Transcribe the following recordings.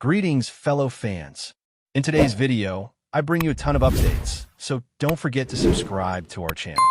Greetings, fellow fans. In today's video, I bring you a ton of updates, so don't forget to subscribe to our channel.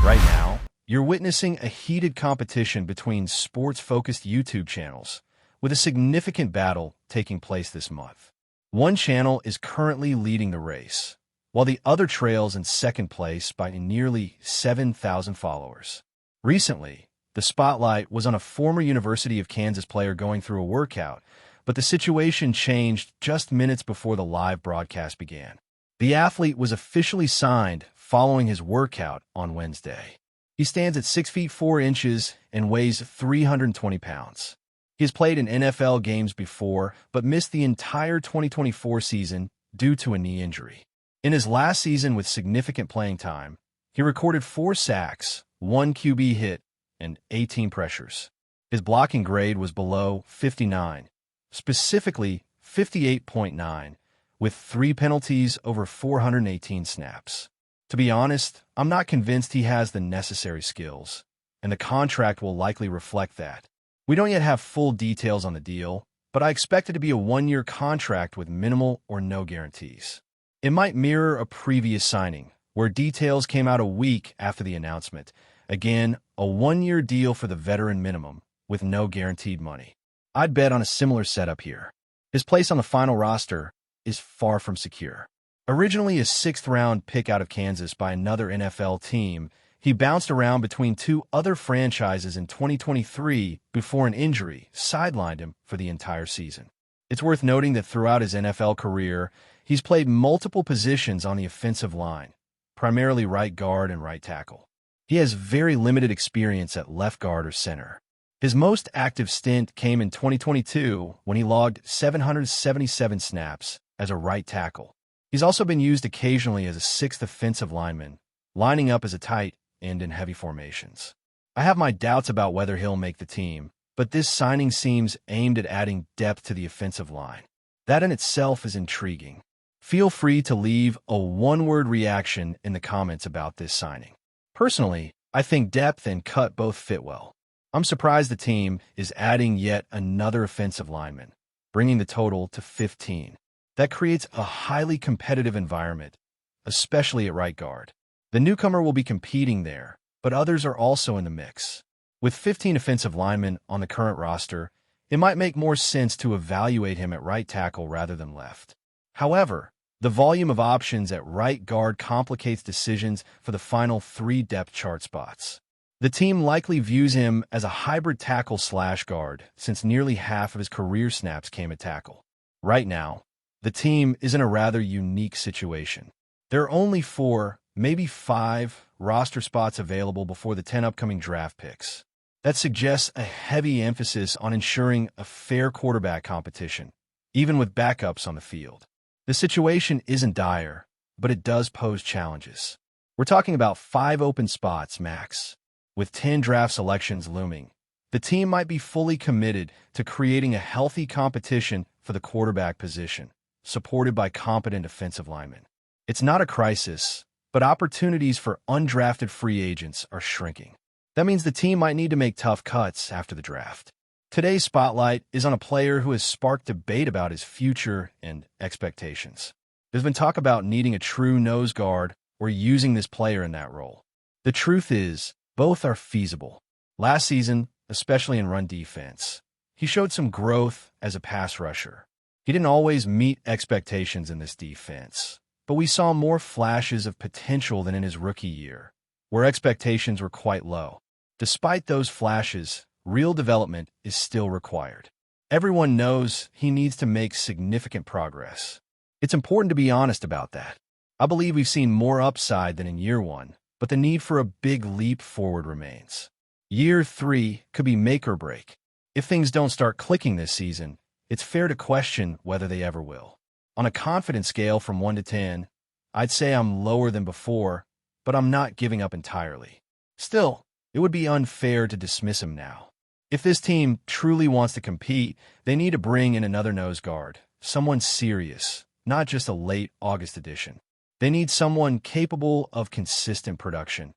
Right now, you're witnessing a heated competition between sports-focused YouTube channels, with a significant battle taking place this month. One channel is currently leading the race, while the other trails in second place by nearly 7,000 followers. Recently, the spotlight was on a former University of Kansas player going through a workout, but the situation changed just minutes before the live broadcast began. The athlete was officially signed following his workout on Wednesday. He stands at 6 feet 4 inches and weighs 320 pounds. He has played in NFL games before, but missed the entire 2024 season due to a knee injury. In his last season with significant playing time, he recorded 4 sacks, 1 QB hit, and 18 pressures. His blocking grade was below 59. Specifically 58.9, with 3 penalties over 418 snaps. To be honest, I'm not convinced he has the necessary skills, and the contract will likely reflect that. We don't yet have full details on the deal, but I expect it to be a 1-year contract with minimal or no guarantees. It might mirror a previous signing, where details came out a week after the announcement. Again, a 1-year deal for the veteran minimum, with no guaranteed money. I'd bet on a similar setup here. His place on the final roster is far from secure. Originally a 6th-round pick out of Kansas by another NFL team, he bounced around between 2 other franchises in 2023 before an injury sidelined him for the entire season. It's worth noting that throughout his NFL career, he's played multiple positions on the offensive line, primarily right guard and right tackle. He has very limited experience at left guard or center. His most active stint came in 2022 when he logged 777 snaps as a right tackle. He's also been used occasionally as a 6th offensive lineman, lining up as a tight end in heavy formations. I have my doubts about whether he'll make the team, but this signing seems aimed at adding depth to the offensive line. That in itself is intriguing. Feel free to leave a one-word reaction in the comments about this signing. Personally, I think depth and cut both fit well. I'm surprised the team is adding yet another offensive lineman, bringing the total to 15. That creates a highly competitive environment, especially at right guard. The newcomer will be competing there, but others are also in the mix. With 15 offensive linemen on the current roster, it might make more sense to evaluate him at right tackle rather than left. However, the volume of options at right guard complicates decisions for the final 3 depth chart spots. The team likely views him as a hybrid tackle/guard since nearly half of his career snaps came at tackle. Right now, the team is in a rather unique situation. There are only 4, maybe 5, roster spots available before the 10 upcoming draft picks. That suggests a heavy emphasis on ensuring a fair quarterback competition, even with backups on the field. The situation isn't dire, but it does pose challenges. We're talking about 5 open spots max. With 10 draft selections looming, the team might be fully committed to creating a healthy competition for the quarterback position, supported by competent offensive linemen. It's not a crisis, but opportunities for undrafted free agents are shrinking. That means the team might need to make tough cuts after the draft. Today's spotlight is on a player who has sparked debate about his future and expectations. There's been talk about needing a true nose guard or using this player in that role. The truth is, both are feasible. Last season, especially in run defense, he showed some growth as a pass rusher. He didn't always meet expectations in this defense, but we saw more flashes of potential than in his rookie year, where expectations were quite low. Despite those flashes, real development is still required. Everyone knows he needs to make significant progress. It's important to be honest about that. I believe we've seen more upside than in year 1, but the need for a big leap forward remains. Year 3 could be make or break. If things don't start clicking this season, it's fair to question whether they ever will. On a confidence scale from 1 to 10, I'd say I'm lower than before, but I'm not giving up entirely. Still, it would be unfair to dismiss him now. If this team truly wants to compete, they need to bring in another nose guard, someone serious, not just a late August addition. They need someone capable of consistent production,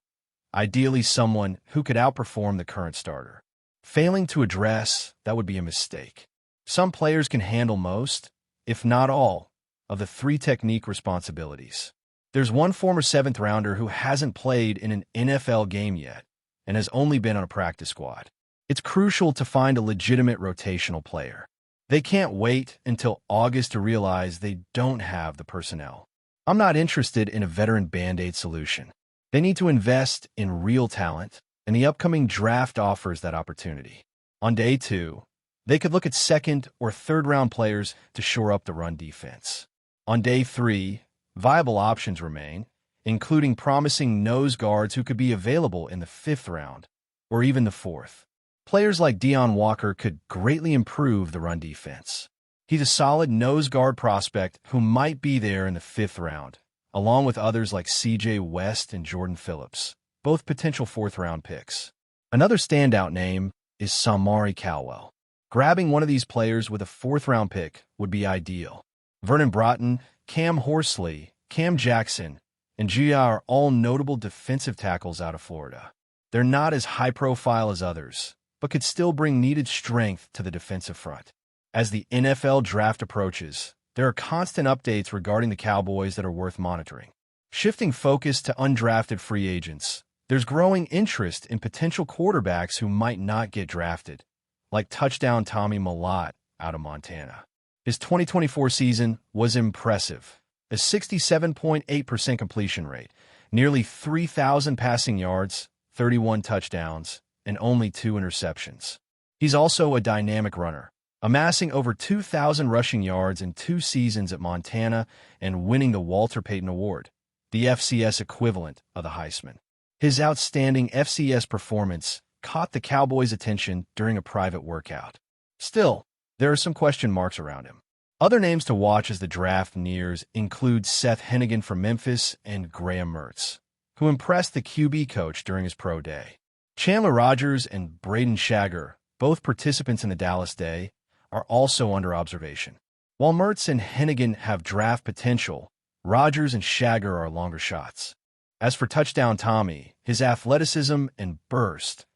ideally someone who could outperform the current starter. Failing to address that would be a mistake. Some players can handle most, if not all, of the 3 technique responsibilities. There's one former 7th rounder who hasn't played in an NFL game yet and has only been on a practice squad. It's crucial to find a legitimate rotational player. They can't wait until August to realize they don't have the personnel. I'm not interested in a veteran Band-Aid solution. They need to invest in real talent, and the upcoming draft offers that opportunity. On day 2, they could look at 2nd or 3rd round players to shore up the run defense. On day 3, viable options remain, including promising nose guards who could be available in the 5th round, or even the 4th. Players like Deion Walker could greatly improve the run defense. He's a solid nose guard prospect who might be there in the 5th round, along with others like C.J. West and Jordan Phillips, both potential 4th round picks. Another standout name is Samari Cowell. Grabbing one of these players with a 4th round pick would be ideal. Vernon Broughton, Cam Horsley, Cam Jackson, and Gia are all notable defensive tackles out of Florida. They're not as high-profile as others, but could still bring needed strength to the defensive front. As the NFL draft approaches, there are constant updates regarding the Cowboys that are worth monitoring. Shifting focus to undrafted free agents, there's growing interest in potential quarterbacks who might not get drafted, like touchdown Tommy Mellott out of Montana. His 2024 season was impressive. A 67.8% completion rate, nearly 3,000 passing yards, 31 touchdowns, and only 2 interceptions. He's also a dynamic runner, amassing over 2,000 rushing yards in 2 seasons at Montana and winning the Walter Payton Award, the FCS equivalent of the Heisman. His outstanding FCS performance caught the Cowboys' attention during a private workout. Still, there are some question marks around him. Other names to watch as the draft nears include Seth Hennigan from Memphis and Graham Mertz, who impressed the QB coach during his pro day. Chandler Rogers and Braden Shager, both participants in the Dallas Day, are also under observation. While Mertz and Hennigan have draft potential, Rogers and Shager are longer shots. As for touchdown Tommy, his athleticism and burst,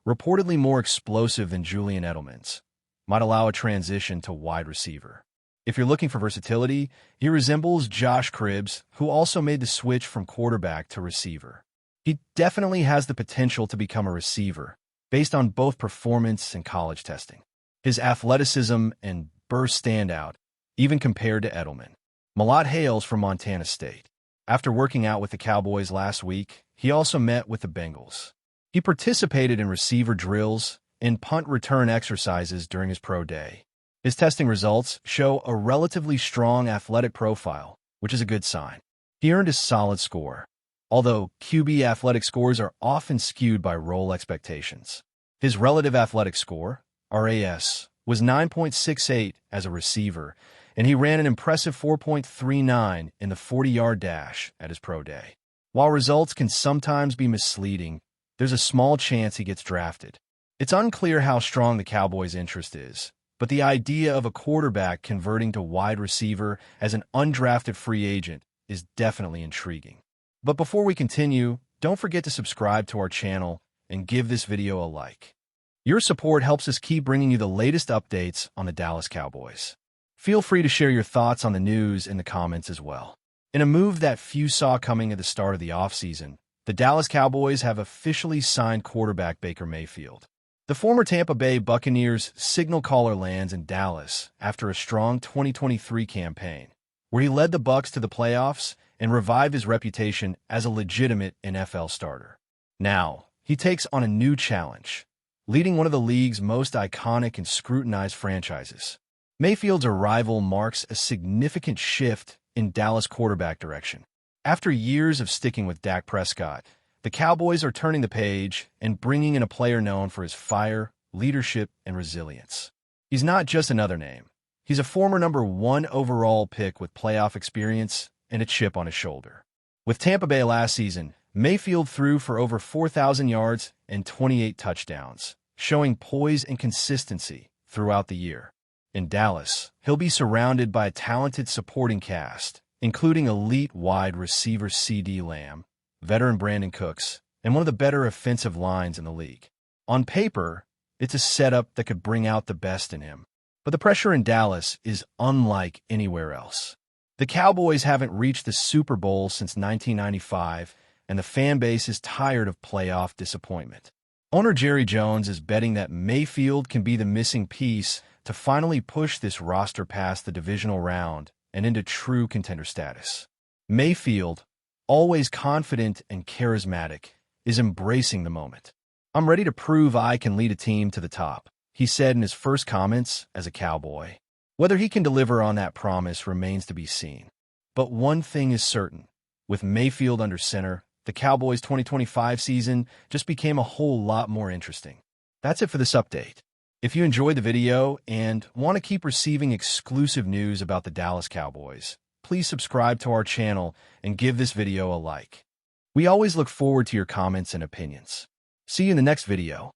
reportedly more explosive than Julian Edelman's, might allow a transition to wide receiver. If you're looking for versatility, he resembles Josh Cribbs, who also made the switch from quarterback to receiver. He definitely has the potential to become a receiver, based on both performance and college testing. His athleticism and burst stand out, even compared to Edelman. Mellott hails from Montana State. After working out with the Cowboys last week, he also met with the Bengals. He participated in receiver drills and punt return exercises during his pro day. His testing results show a relatively strong athletic profile, which is a good sign. He earned a solid score, although QB athletic scores are often skewed by role expectations. His relative athletic score, RAS, was 9.68 as a receiver, and he ran an impressive 4.39 in the 40-yard dash at his pro day. While results can sometimes be misleading, there's a small chance he gets drafted. It's unclear how strong the Cowboys' interest is, but the idea of a quarterback converting to wide receiver as an undrafted free agent is definitely intriguing. But before we continue, don't forget to subscribe to our channel and give this video a like. Your support helps us keep bringing you the latest updates on the Dallas Cowboys. Feel free to share your thoughts on the news in the comments as well. In a move that few saw coming at the start of the offseason, the Dallas Cowboys have officially signed quarterback Baker Mayfield. The former Tampa Bay Buccaneers signal caller lands in Dallas after a strong 2023 campaign, where he led the Bucs to the playoffs and revived his reputation as a legitimate NFL starter. Now, he takes on a new challenge, leading one of the league's most iconic and scrutinized franchises. Mayfield's arrival marks a significant shift in Dallas quarterback direction. After years of sticking with Dak Prescott, the Cowboys are turning the page and bringing in a player known for his fire, leadership, and resilience. He's not just another name. He's a former number 1 overall pick with playoff experience and a chip on his shoulder. With Tampa Bay last season, Mayfield threw for over 4,000 yards and 28 touchdowns, showing poise and consistency throughout the year. In Dallas, he'll be surrounded by a talented supporting cast, including elite wide receiver C.D. Lamb, veteran Brandon Cooks, and one of the better offensive lines in the league. On paper, it's a setup that could bring out the best in him. But the pressure in Dallas is unlike anywhere else. The Cowboys haven't reached the Super Bowl since 1995, and the fan base is tired of playoff disappointment. Owner Jerry Jones is betting that Mayfield can be the missing piece to finally push this roster past the divisional round and into true contender status. Mayfield, always confident and charismatic, is embracing the moment. "I'm ready to prove I can lead a team to the top," he said in his first comments as a Cowboy. Whether he can deliver on that promise remains to be seen. But one thing is certain. With Mayfield under center, the Cowboys' 2025 season just became a whole lot more interesting. That's it for this update. If you enjoyed the video and want to keep receiving exclusive news about the Dallas Cowboys, please subscribe to our channel and give this video a like. We always look forward to your comments and opinions. See you in the next video.